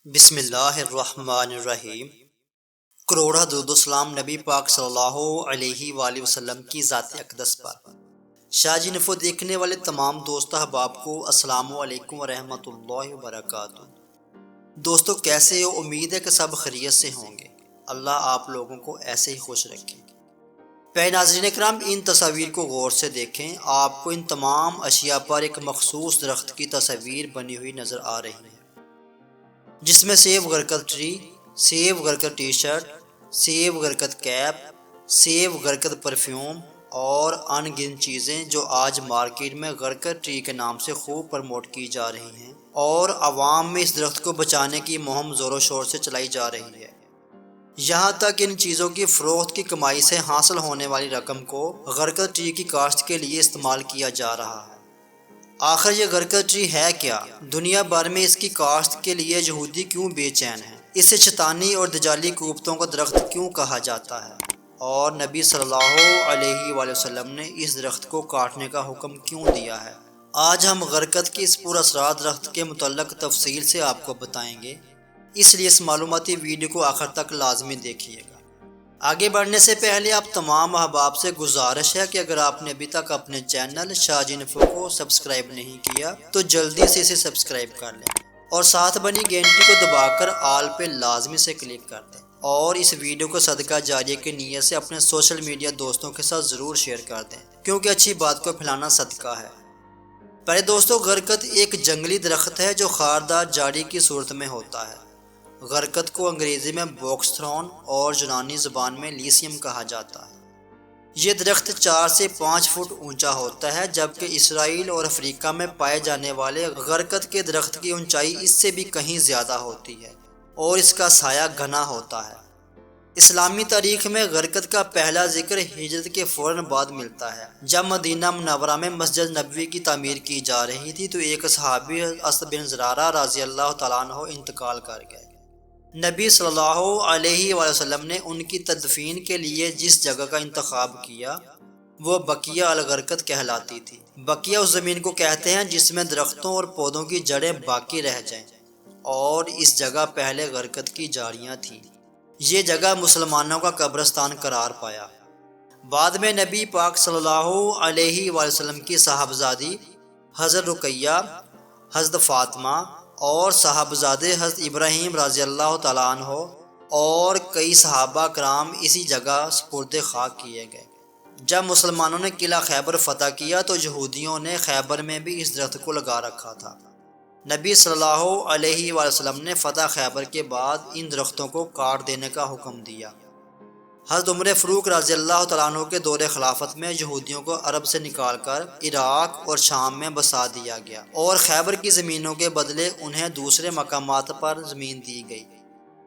بسم اللہ الرحمن الرحیم۔ کروڑہ درود و سلام نبی پاک صلی اللہ علیہ وآلہ وسلم کی ذات اقدس پر۔ شاہ جی نفو دیکھنے والے تمام دوست احباب کو السلام علیکم ورحمۃ اللہ وبرکاتہ۔ دوستو کیسے ہو؟ امید ہے کہ سب خیریت سے ہوں گے۔ اللہ آپ لوگوں کو ایسے ہی خوش رکھے۔ پیارے ناظرین کرام، ان تصاویر کو غور سے دیکھیں۔ آپ کو ان تمام اشیاء پر ایک مخصوص درخت کی تصویر بنی ہوئی نظر آ رہی ہے، جس میں سیب گرکت ٹری، سیب گرکت ٹی شرٹ، سیب گرکت کیپ، سیب گرکت پرفیوم اور ان گن چیزیں جو آج مارکیٹ میں گرکت ٹری کے نام سے خوب پرموٹ کی جا رہی ہیں اور عوام میں اس درخت کو بچانے کی مہم زور و شور سے چلائی جا رہی ہے۔ یہاں تک ان چیزوں کی فروخت کی کمائی سے حاصل ہونے والی رقم کو گرکت ٹری کی کاشت کے لیے استعمال کیا جا رہا ہے۔ آخر یہ گرکت ٹری ہے کیا؟ دنیا بھر میں اس کی کاشت کے لیے یہودی کیوں بے چین ہیں؟ اسے شیطانی اور دجالی قوتوں کا درخت کیوں کہا جاتا ہے؟ اور نبی صلی اللہ علیہ وآلہ وسلم نے اس درخت کو کاٹنے کا حکم کیوں دیا ہے؟ آج ہم گرکت کے اس پر اسرار درخت کے متعلق تفصیل سے آپ کو بتائیں گے، اس لیے اس معلوماتی ویڈیو کو آخر تک لازمی دیکھیے گا۔ آگے بڑھنے سے پہلے آپ تمام احباب سے گزارش ہے کہ اگر آپ نے ابھی تک اپنے چینل شاہ جی انفو کو سبسکرائب نہیں کیا تو جلدی سے اسے سبسکرائب کر لیں اور ساتھ بنی گھنٹی کو دبا کر آل پہ لازمی سے کلک کر دیں، اور اس ویڈیو کو صدقہ جاریہ کی نیت سے اپنے سوشل میڈیا دوستوں کے ساتھ ضرور شیئر کر دیں، کیونکہ اچھی بات کو پھیلانا صدقہ ہے۔ پہلے دوستو، گرکت ایک جنگلی درخت ہے جو خاردار جھاڑی کی صورت میں ہوتا ہے۔ گرکت کو انگریزی میں باکس تھرون اور یونانی زبان میں لیسیم کہا جاتا ہے۔ یہ درخت 4 سے 5 فٹ اونچا ہوتا ہے، جبکہ اسرائیل اور افریقہ میں پائے جانے والے گرکت کے درخت کی اونچائی اس سے بھی کہیں زیادہ ہوتی ہے اور اس کا سایہ گھنا ہوتا ہے۔ اسلامی تاریخ میں گرکت کا پہلا ذکر ہجرت کے فوراً بعد ملتا ہے، جب مدینہ منورہ میں مسجد نبوی کی تعمیر کی جا رہی تھی تو ایک صحابی اسد بن زرارہ رضی اللہ تعالیٰ عنہ انتقال کر گئے۔ نبی صلی اللہ علیہ وآلہ وسلم نے ان کی تدفین کے لیے جس جگہ کا انتخاب کیا وہ بقیہ الغرقد کہلاتی تھی۔ بقیہ اس زمین کو کہتے ہیں جس میں درختوں اور پودوں کی جڑیں باقی رہ جائیں، اور اس جگہ پہلے غرقد کی جھاڑیاں تھیں۔ یہ جگہ مسلمانوں کا قبرستان قرار پایا۔ بعد میں نبی پاک صلی اللہ علیہ وآلہ وسلم کی صاحبزادی حضرت رقیہ، حضرت فاطمہ اور صاحبزادے حضرت ابراہیم رضی اللہ تعالیٰ عنہ اور کئی صحابہ کرام اسی جگہ سپرد خاک کیے گئے۔ جب مسلمانوں نے قلعہ خیبر فتح کیا تو یہودیوں نے خیبر میں بھی اس درخت کو لگا رکھا تھا۔ نبی صلی اللہ علیہ وآلہ وسلم نے فتح خیبر کے بعد ان درختوں کو کاٹ دینے کا حکم دیا۔ حضرت عمر فاروق رضی اللہ تعالیٰ عنہ کے دور خلافت میں یہودیوں کو عرب سے نکال کر عراق اور شام میں بسا دیا گیا اور خیبر کی زمینوں کے بدلے انہیں دوسرے مقامات پر زمین دی گئی۔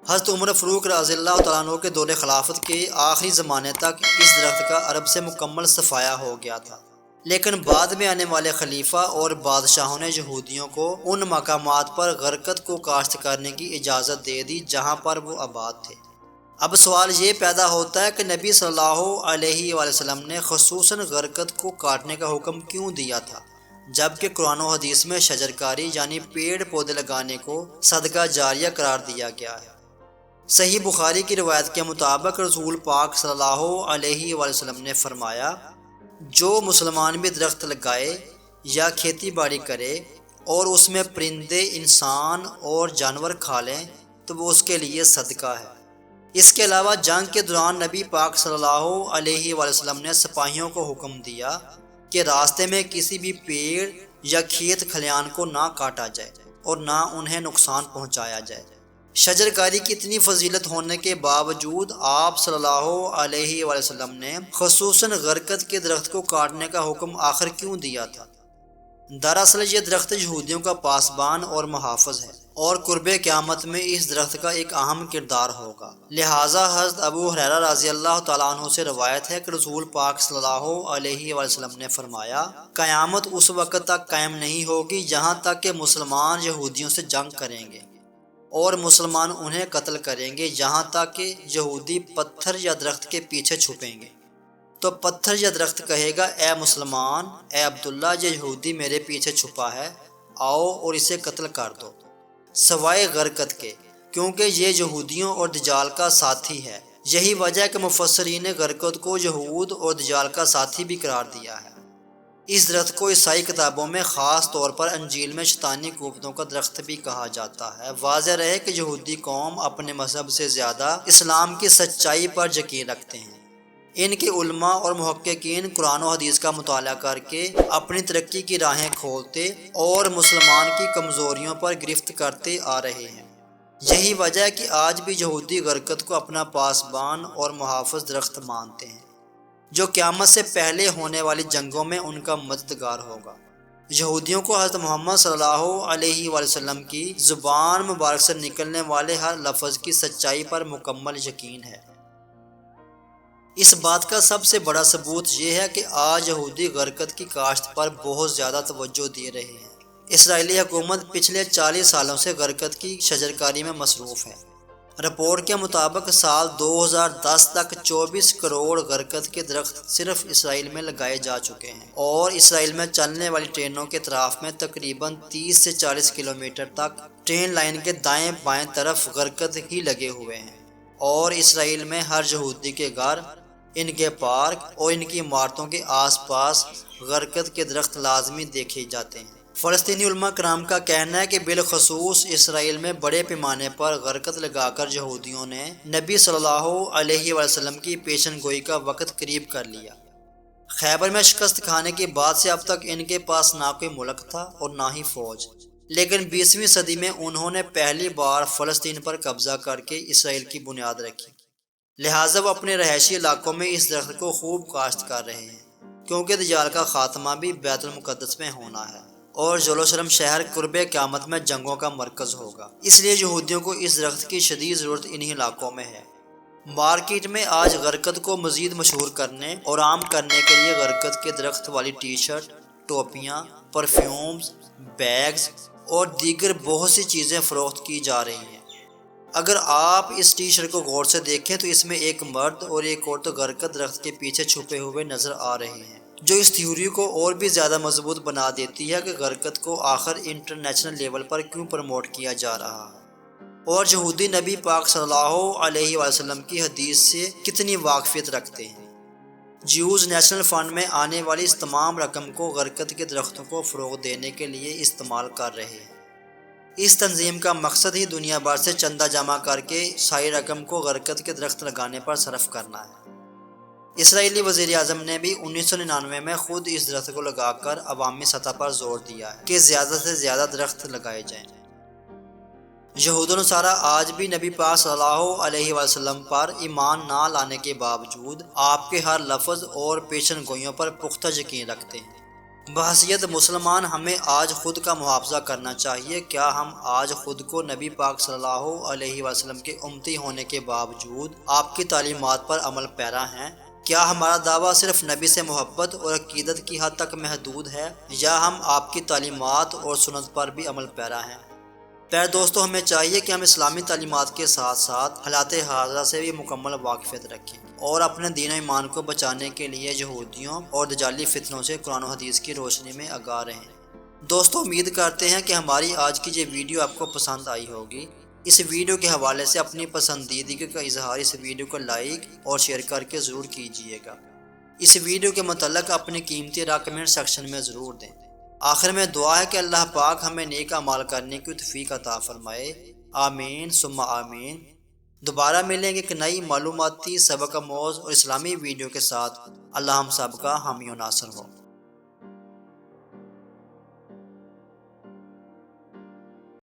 حضرت عمر فاروق رضی اللہ تعالیٰ عنہ کے دور خلافت کے آخری زمانے تک اس درخت کا عرب سے مکمل صفایا ہو گیا تھا، لیکن بعد میں آنے والے خلیفہ اور بادشاہوں نے یہودیوں کو ان مقامات پر غرقت کو کاشت کرنے کی اجازت دے دی جہاں پر وہ آباد تھے۔ اب سوال یہ پیدا ہوتا ہے کہ نبی صلی اللہ علیہ وآلہ وسلم نے خصوصاً غرقت کو کاٹنے کا حکم کیوں دیا تھا، جبکہ قرآن و حدیث میں شجرکاری یعنی پیڑ پودے لگانے کو صدقہ جاریہ قرار دیا گیا ہے۔ صحیح بخاری کی روایت کے مطابق رسول پاک صلی اللہ علیہ وآلہ وسلم نے فرمایا، جو مسلمان بھی درخت لگائے یا کھیتی باڑی کرے اور اس میں پرندے انسان اور جانور کھا لیں تو وہ اس کے لیے صدقہ ہے۔ اس کے علاوہ جنگ کے دوران نبی پاک صلی اللہ علیہ وآلہ وسلم نے سپاہیوں کو حکم دیا کہ راستے میں کسی بھی پیڑ یا کھیت کھلیان کو نہ کاٹا جائے اور نہ انہیں نقصان پہنچایا جائے۔ شجرکاری کی اتنی فضیلت ہونے کے باوجود آپ صلی اللہ علیہ وآلہ وسلم نے خصوصاً غرقد کے درخت کو کاٹنے کا حکم آخر کیوں دیا تھا؟ دراصل یہ درخت یہودیوں کا پاسبان اور محافظ ہے اور قرب قیامت میں اس درخت کا ایک اہم کردار ہوگا۔ لہٰذا حضرت ابو ہریرہ رضی اللہ تعالیٰ عنہ سے روایت ہے کہ رسول پاک صلی اللہ علیہ وآلہ وسلم نے فرمایا، قیامت اس وقت تک قائم نہیں ہوگی جہاں تک کہ مسلمان یہودیوں سے جنگ کریں گے اور مسلمان انہیں قتل کریں گے، یہاں تک کہ یہودی پتھر یا درخت کے پیچھے چھپیں گے تو پتھر یا درخت کہے گا، اے مسلمان، اے عبداللہ، یہ یہودی میرے پیچھے چھپا ہے، آؤ اور اسے قتل کر دو۔ سوائے غرقد کے کیونکہ یہ یہودیوں اور دجال کا ساتھی ہے۔ یہی وجہ ہے کہ مفسرین نے غرقد کو یہود اور دجال کا ساتھی بھی قرار دیا ہے۔ اس درخت کو عیسائی کتابوں میں خاص طور پر انجیل میں شیطانی قوتوں کا درخت بھی کہا جاتا ہے۔ واضح رہے کہ یہودی قوم اپنے مذہب سے زیادہ اسلام کی سچائی پر یقین رکھتے ہیں۔ ان کے علماء اور محققین قرآن و حدیث کا مطالعہ کر کے اپنی ترقی کی راہیں کھولتے اور مسلمان کی کمزوریوں پر گرفت کرتے آ رہے ہیں۔ یہی وجہ ہے کہ آج بھی یہودی غرقد کو اپنا پاسبان اور محافظ درخت مانتے ہیں، جو قیامت سے پہلے ہونے والی جنگوں میں ان کا مددگار ہوگا۔ یہودیوں کو حضرت محمد صلی اللہ علیہ وآلہ وسلم کی زبان مبارک سے نکلنے والے ہر لفظ کی سچائی پر مکمل یقین ہے۔ اس بات کا سب سے بڑا ثبوت یہ ہے کہ آج یہودی غرقد کی کاشت پر بہت زیادہ توجہ دے رہے ہیں۔ اسرائیلی حکومت پچھلے 40 سالوں سے غرقد کی شجرکاری میں مصروف ہے۔ رپورٹ کے مطابق سال 2010 تک 24 کروڑ غرقد کے درخت صرف اسرائیل میں لگائے جا چکے ہیں، اور اسرائیل میں چلنے والی ٹرینوں کے اطراف میں تقریباً 30 سے 40 کلومیٹر تک ٹرین لائن کے دائیں بائیں طرف غرقد ہی لگے ہوئے ہیں، اور اسرائیل میں ہر یہودی کے گھر، ان کے پارک اور ان کی عمارتوں کے آس پاس غرقد کے درخت لازمی دیکھے جاتے ہیں۔ فلسطینی علماء کرام کا کہنا ہے کہ بالخصوص اسرائیل میں بڑے پیمانے پر غرقد لگا کر یہودیوں نے نبی صلی اللہ علیہ وسلم کی پیشن گوئی کا وقت قریب کر لیا۔ خیبر میں شکست کھانے کے بعد سے اب تک ان کے پاس نہ کوئی ملک تھا اور نہ ہی فوج، لیکن 20ویں صدی میں انہوں نے پہلی بار فلسطین پر قبضہ کر کے اسرائیل کی بنیاد رکھی۔ لہٰذا وہ اپنے رہائشی علاقوں میں اس درخت کو خوب کاشت کر رہے ہیں، کیونکہ دجال کا خاتمہ بھی بیت المقدس میں ہونا ہے، اور یروشلم شہر قرب قیامت میں جنگوں کا مرکز ہوگا۔ اس لیے یہودیوں کو اس درخت کی شدید ضرورت انہی علاقوں میں ہے۔ مارکیٹ میں آج غرقد کو مزید مشہور کرنے اور عام کرنے کے لیے غرقد کے درخت والی ٹی شرٹ، ٹوپیاں، پرفیومز، بیگز اور دیگر بہت سی چیزیں فروخت کی جا رہی ہیں۔ اگر آپ اس ٹی شرٹ کو غور سے دیکھیں تو اس میں ایک مرد اور ایک عورت غرقد درخت کے پیچھے چھپے ہوئے نظر آ رہے ہیں، جو اس تھیوری کو اور بھی زیادہ مضبوط بنا دیتی ہے کہ غرقد کو آخر انٹرنیشنل لیول پر کیوں پروموٹ کیا جا رہا ہے، اور یہودی نبی پاک صلی اللہ علیہ وسلم کی حدیث سے کتنی واقفیت رکھتے ہیں۔ جیوز نیشنل فنڈ میں آنے والی اس تمام رقم کو غرقد کے درختوں کو فروغ دینے کے لیے استعمال کر رہے ہیں۔ اس تنظیم کا مقصد ہی دنیا بھر سے چندہ جمع کر کے ساری رقم کو غرقد کے درخت لگانے پر صرف کرنا ہے۔ اسرائیلی وزیر اعظم نے بھی 1999 میں خود اس درخت کو لگا کر عوامی سطح پر زور دیا ہے کہ زیادہ سے زیادہ درخت لگائے جائیں۔ یہود و نصارہ آج بھی نبی پاک صلی اللہ علیہ وسلم پر ایمان نہ لانے کے باوجود آپ کے ہر لفظ اور پیشن گوئیوں پر پختہ یقین رکھتے ہیں۔ بحیثیت مسلمان ہمیں آج خود کا محافظہ کرنا چاہیے۔ کیا ہم آج خود کو نبی پاک صلی اللہ علیہ وسلم کے امتی ہونے کے باوجود آپ کی تعلیمات پر عمل پیرا ہیں؟ کیا ہمارا دعویٰ صرف نبی سے محبت اور عقیدت کی حد تک محدود ہے، یا ہم آپ کی تعلیمات اور سنت پر بھی عمل پیرا ہیں؟ پیارے دوستو، ہمیں چاہیے کہ ہم اسلامی تعلیمات کے ساتھ ساتھ حالات حاضرہ سے بھی مکمل واقفیت رکھیں، اور اپنے دین و ایمان کو بچانے کے لیے یہودیوں اور دجالی فتنوں سے قرآن و حدیث کی روشنی میں آگاہ رہیں۔ دوستو، امید کرتے ہیں کہ ہماری آج کی یہ ویڈیو آپ کو پسند آئی ہوگی۔ اس ویڈیو کے حوالے سے اپنی پسندیدگی کا اظہار اس ویڈیو کو لائک اور شیئر کر کے ضرور کیجیے گا۔ اس ویڈیو کے متعلق اپنی قیمتی رائے کمنٹ سیکشن میں ضرور دیں۔ آخر میں دعا ہے کہ اللہ پاک ہمیں نیک اعمال کرنے کی توفیق عطا فرمائے۔ آمین ثم آمین۔ دوبارہ ملیں گے ایک نئی معلوماتی سبق آموز اور اسلامی ویڈیو کے ساتھ۔ اللہ ہم سب کا حامی و ناصر ہو۔